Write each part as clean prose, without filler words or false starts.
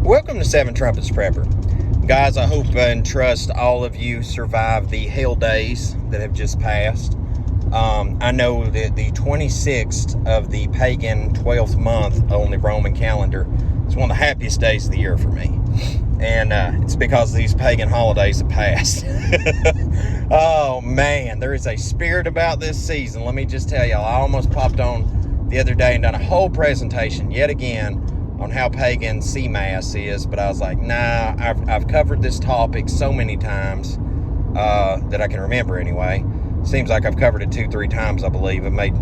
Welcome to Seven Trumpets Prepper. Guys, I hope and trust all of you survived the hell days that have just passed. I know that the 26th of the pagan 12th month on the Roman calendar is one of the happiest days of the year for me. And it's because these pagan holidays have passed. Oh man, there is a spirit about this season. Let me just tell y'all, I almost popped on the other day and done a whole presentation yet again on how pagan sea mass is, but I was like, nah, I've covered this topic so many times that I can remember anyway. Seems like I've covered it 2-3 times, I believe. I've made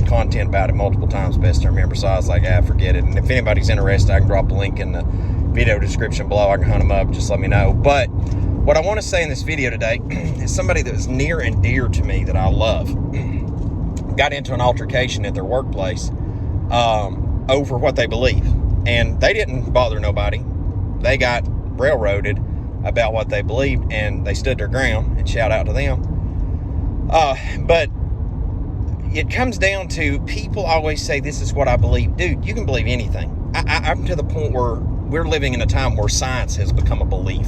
content about it multiple times, best to remember, so I was like, forget it. And if anybody's interested, I can drop a link in the video description below. I can hunt them up, just let me know. But what I want to say in this video today is somebody that was near and dear to me that I love got into an altercation at their workplace over what they believe. And they didn't bother nobody. They got railroaded about what they believed, and they stood their ground, and shout out to them. But it comes down to, people always say, this is what I believe. Dude, you can believe anything. I'm to the point where we're living in a time where science has become a belief.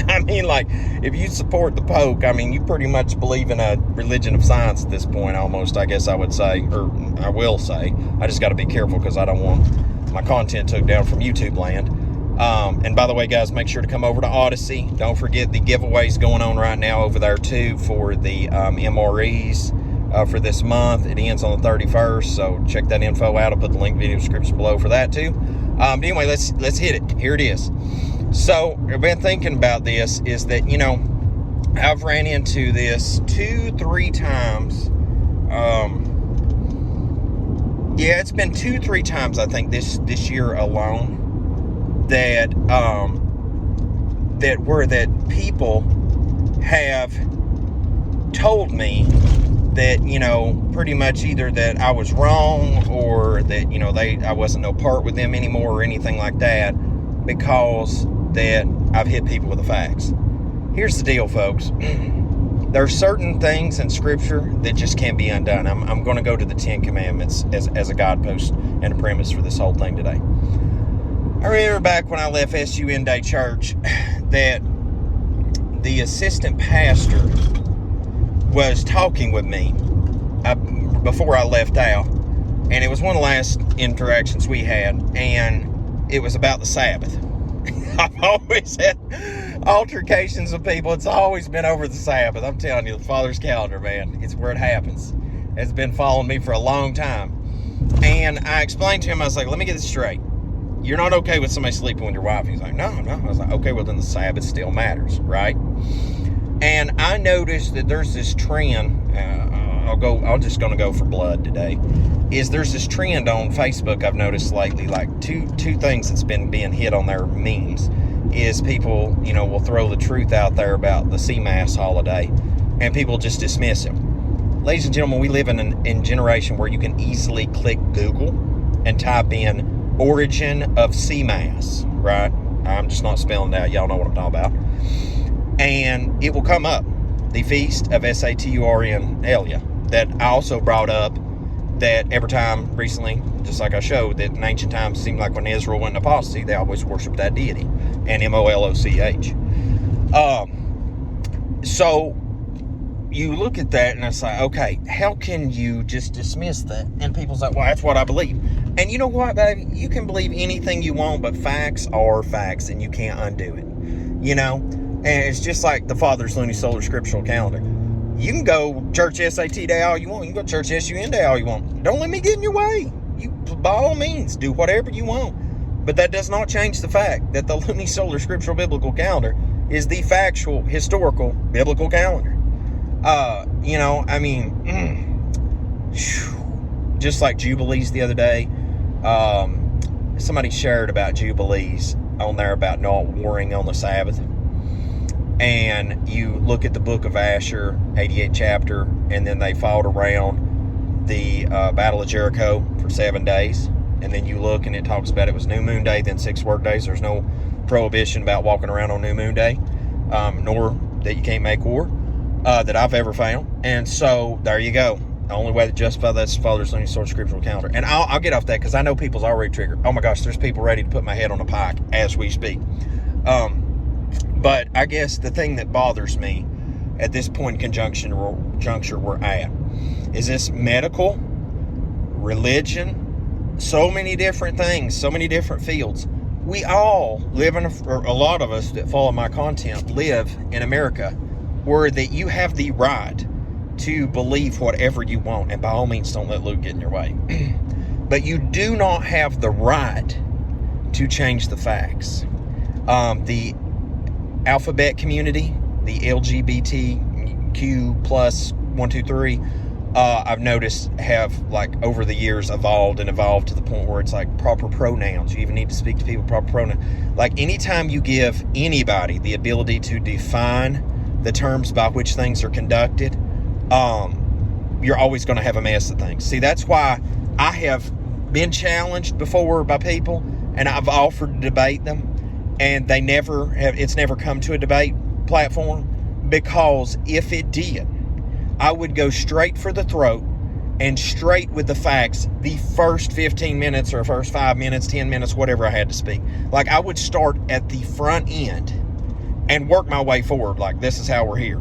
I mean, like, if you support the Pope, I mean, you pretty much believe in a religion of science at this point, almost, I guess I would say, or I will say. I just got to be careful because I don't want my content took down from YouTube land. And by the way, guys, make sure to come over to Odysee. Don't forget the giveaways going on right now over there too for the MREs for this month. It ends on the 31st, so check that info out. I'll put the link in the video description below for that too. But anyway, let's hit it. Here it is. So I've been thinking about this, is that, you know, I've ran into this 2-3 times. Yeah, it's been 2-3 times, I think, this year alone, that that people have told me that, you know, pretty much either that I was wrong, or that, you know, I wasn't no part with them anymore, or anything like that, because that I've hit people with the facts. Here's the deal, folks. There are certain things in Scripture that just can't be undone. I'm going to go to the 10 Commandments as a guidepost and a premise for this whole thing today. I remember back when I left SUN Day Church that the assistant pastor was talking with me before I left out. And it was one of the last interactions we had. And it was about the Sabbath. I've always had altercations with people. It's always been over the Sabbath. I'm telling you, the Father's calendar, man, it's where it happens. It's been following me for a long time. And I explained to him, I was like, let me get this straight. You're not okay with somebody sleeping with your wife? He's like, no. I was like, okay, well then the Sabbath still matters, right? And I noticed that there's this trend, I'm just going to go for blood today, is there's this trend on Facebook I've noticed lately, like two things that's been being hit on their memes, is people, you know, will throw the truth out there about the sea mass holiday, and people just dismiss it. Ladies and gentlemen, we live in a generation where you can easily click Google and type in origin of sea mass, right? I'm just not spelling it out. Y'all know what I'm talking about. And it will come up, the feast of Saturnalia, that I also brought up, that every time recently, just like I showed, that in ancient times, it seemed like when Israel went in apostasy, they always worshiped that deity, and Moloch. So you look at that and it's like, okay, how can you just dismiss that? And people's like, well, that's what I believe. And you know what, baby? You can believe anything you want, but facts are facts, and you can't undo it. You know? And it's just like the Father's Lunar Solar Scriptural Calendar. You can go church SAT day all you want. You can go church SUN day all you want. Don't let me get in your way. You, by all means, do whatever you want. But that does not change the fact that the Lunar Solar Scriptural Biblical Calendar is the factual, historical, biblical calendar. You know, I mean, just like Jubilees the other day, somebody shared about Jubilees on there about not warring on the Sabbath. And you look at the book of Asher, 88th chapter, and then they fought around the Battle of Jericho for 7 days. And then you look and it talks about it was New Moon Day, then 6 work days. There's no prohibition about walking around on New Moon Day, nor that you can't make war, that I've ever found. And so there you go. The only way to justify that's to follow any sort of scriptural calendar. And I'll get off that because I know people's already triggered. Oh my gosh, there's people ready to put my head on a pike as we speak. But I guess the thing that bothers me at this point in juncture we're at is this medical, religion, so many different things, so many different fields. We all live in, or a lot of us that follow my content live in America, where that you have the right to believe whatever you want, and by all means don't let Luke get in your way. But you do not have the right to change the facts. The alphabet community, the LGBTQ plus 1, 2, 3, I've noticed have, like, over the years evolved to the point where it's like proper pronouns. You even need to speak to people proper pronouns. Like, anytime you give anybody the ability to define the terms by which things are conducted, you're always going to have a mess of things. See, that's why I have been challenged before by people, and I've offered to debate them, and they never have. It's never come to a debate platform, because if it did, I would go straight for the throat and straight with the facts the first 15 minutes or first 5 minutes, 10 minutes, whatever I had to speak. Like, I would start at the front end and work my way forward, like, this is how we're here.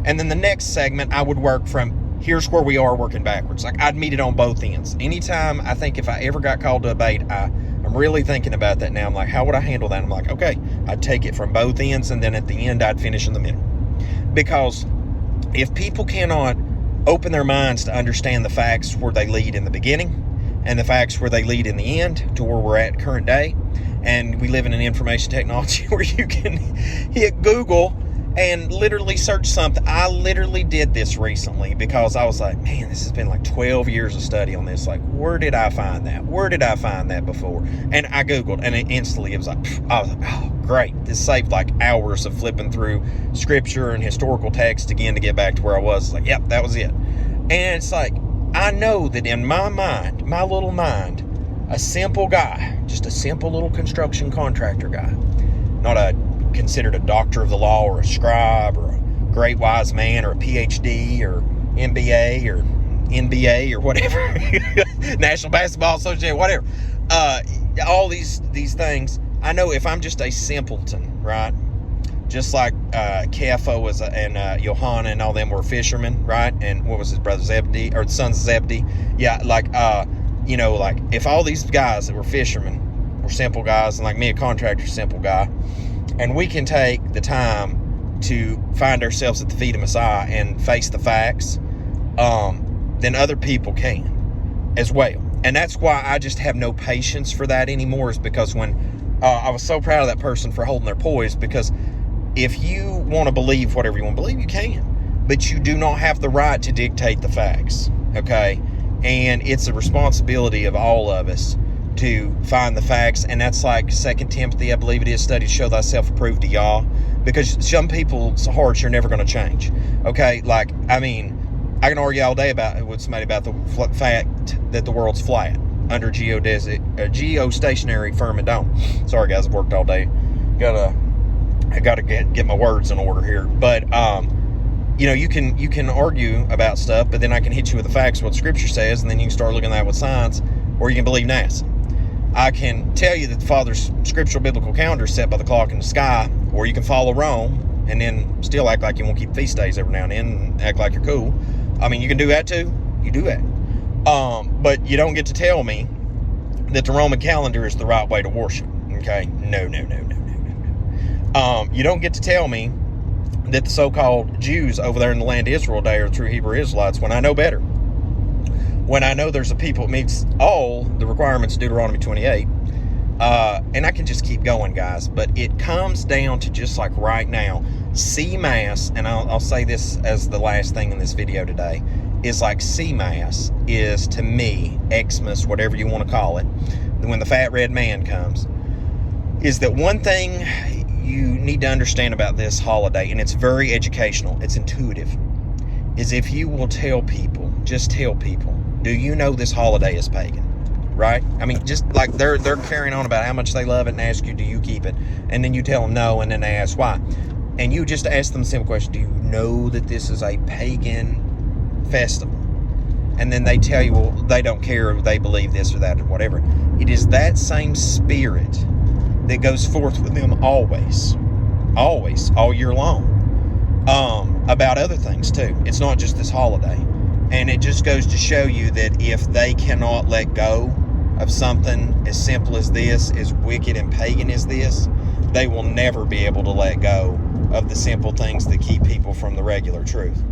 And then the next segment, I would work from here's where we are, working backwards. Like, I'd meet it on both ends. Anytime, I think if I ever got called to a debate, I'm really thinking about that now. I'm like, how would I handle that? I'm like, okay, I'd take it from both ends, and then at the end, I'd finish in the middle. Because if people cannot open their minds to understand the facts where they lead in the beginning and the facts where they lead in the end to where we're at current day, and we live in an information technology where you can hit Google and literally search something. I literally did this recently because I was like, man, this has been like 12 years of study on this. Like, where did I find that? Where did I find that before? And I Googled, and it was like, I was like, oh, great. This saved like hours of flipping through scripture and historical text again to get back to where I was. It's like, yep, that was it. And it's like, I know that in my mind, my little mind, a simple guy, just a simple little construction contractor guy, not considered a doctor of the law or a scribe or a great wise man or a PhD or MBA or NBA or whatever, National Basketball Association, whatever. All these things, I know if I'm just a simpleton, right? Just like Kepha was, and Johanna and all them were fishermen, right? And what was his brother Zebedee, or the sons of Zebedee? Yeah, like like if all these guys that were fishermen were simple guys, and like me, a contractor, simple guy, and we can take the time to find ourselves at the feet of Messiah and face the facts, then other people can as well. And that's why I just have no patience for that anymore, is because when I was so proud of that person for holding their poise, because if you want to believe whatever you want to believe, you can, but you do not have the right to dictate the facts, okay? And it's a responsibility of all of us to find the facts. And that's like 2 Timothy, I believe it is, study to show thyself approved to Yah, because some people's hearts are never going to change, okay? Like, I mean, I can argue all day with somebody about the fact that the world's flat under geostationary firmament. Sorry guys, I've worked all day. I gotta get my words in order here. But you can argue about stuff, but then I can hit you with the facts, what Scripture says, and then you can start looking at that with science, or you can believe NASA. I can tell you that the Father's scriptural biblical calendar is set by the clock in the sky, or you can follow Rome and then still act like you won't keep feast days every now and then and act like you're cool. I mean, you can do that too. You do that. But you don't get to tell me that the Roman calendar is the right way to worship. Okay? No. You don't get to tell me that the so-called Jews over there in the land of Israel today are true Hebrew Israelites, when I know better. When I know there's a people that meets all the requirements of Deuteronomy 28. And I can just keep going, guys. But it comes down to, just like right now, C-Mass, and I'll say this as the last thing in this video today, is like C-Mass is, to me, Xmas, whatever you want to call it, when the fat red man comes, is that one thing you need to understand about this holiday, and it's very educational, it's intuitive, is if you will just tell people, do you know this holiday is pagan? Right? I mean, just like they're carrying on about how much they love it and ask you, do you keep it? And then you tell them no, and then they ask why. And you just ask them a simple question, do you know that this is a pagan festival? and then they tell you, well, they don't care, they believe this or that or whatever. It is that same spirit that goes forth with them always, all year long, about other things too. It's not just this holiday. And it just goes to show you that if they cannot let go of something as simple as this, as wicked and pagan as this, they will never be able to let go of the simple things that keep people from the regular truth.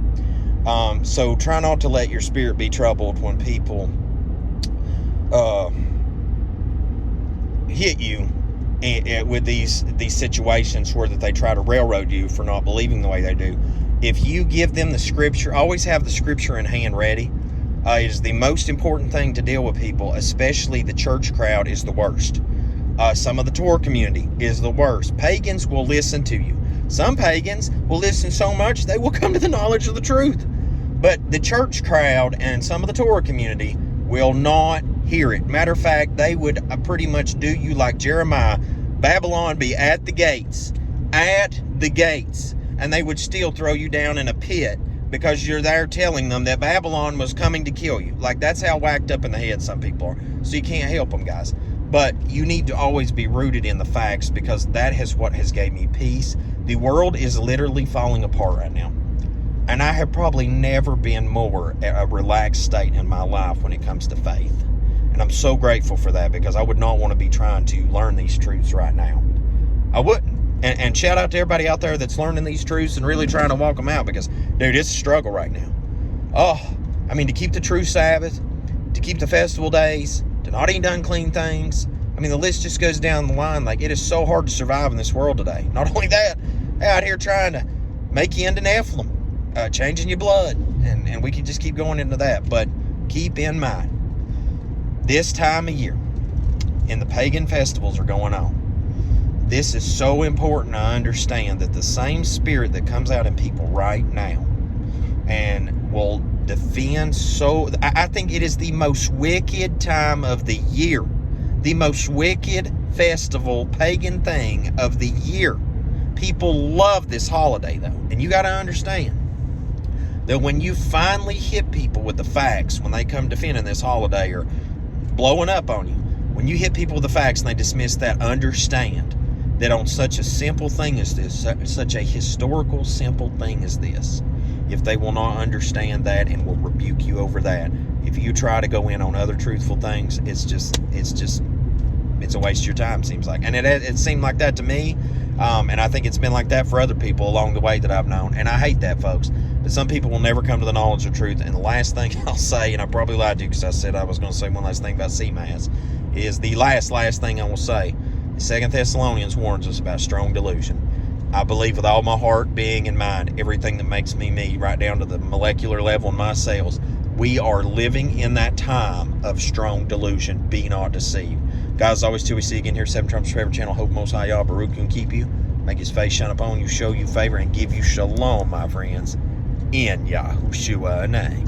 So try not to let your spirit be troubled when people hit you with these situations where that they try to railroad you for not believing the way they do. If you give them the scripture, always have the scripture in hand ready. It is the most important thing to deal with people, especially the church crowd is the worst. Some of the Torah community is the worst. Pagans will listen to you. Some pagans will listen so much they will come to the knowledge of the truth. But the church crowd and some of the Torah community will not hear it. Matter of fact, they would pretty much do you like Jeremiah. Babylon be at the gates. At the gates. And they would still throw you down in a pit because you're there telling them that Babylon was coming to kill you. Like, that's how whacked up in the head some people are. So you can't help them, guys. But you need to always be rooted in the facts, because that is what has gave me peace. The world is literally falling apart right now. And I have probably never been more a relaxed state in my life when it comes to faith. And I'm so grateful for that, because I would not want to be trying to learn these truths right now. I wouldn't. And shout out to everybody out there that's learning these truths and really trying to walk them out, because, dude, it's a struggle right now. Oh, I mean, to keep the true Sabbath, to keep the festival days, to not eat unclean things. I mean, the list just goes down the line. Like, it is so hard to survive in this world today. Not only that, they're out here trying to make you into Nephilim, changing your blood. And we can just keep going into that. But keep in mind, this time of year, and the pagan festivals are going on, this is so important to understand that the same spirit that comes out in people right now and will defend I think it is the most wicked time of the year. The most wicked festival, pagan thing of the year. People love this holiday, though. And you got to understand that when you finally hit people with the facts, when they come defending this holiday or blowing up on you, when you hit people with the facts and they dismiss that, understand that on such a simple thing as this, such a historical simple thing as this, if they will not understand that and will rebuke you over that, if you try to go in on other truthful things, it's a waste of your time, seems like. And it seemed like that to me, and I think it's been like that for other people along the way that I've known, and I hate that, folks. But some people will never come to the knowledge of truth. And the last thing I'll say, and I probably lied to you because I said I was going to say one last thing about CMAS, is the last thing I will say. 2 Thessalonians warns us about strong delusion. I believe with all my heart, being, and mind, everything that makes me me, right down to the molecular level in my cells, we are living in that time of strong delusion. Be not deceived. Guys, always till we see you again here, 7 Trump's Forever channel. Hope Most High Yah Baruch can keep you, make his face shine upon you, show you favor, and give you shalom, my friends, in Yahushua's name.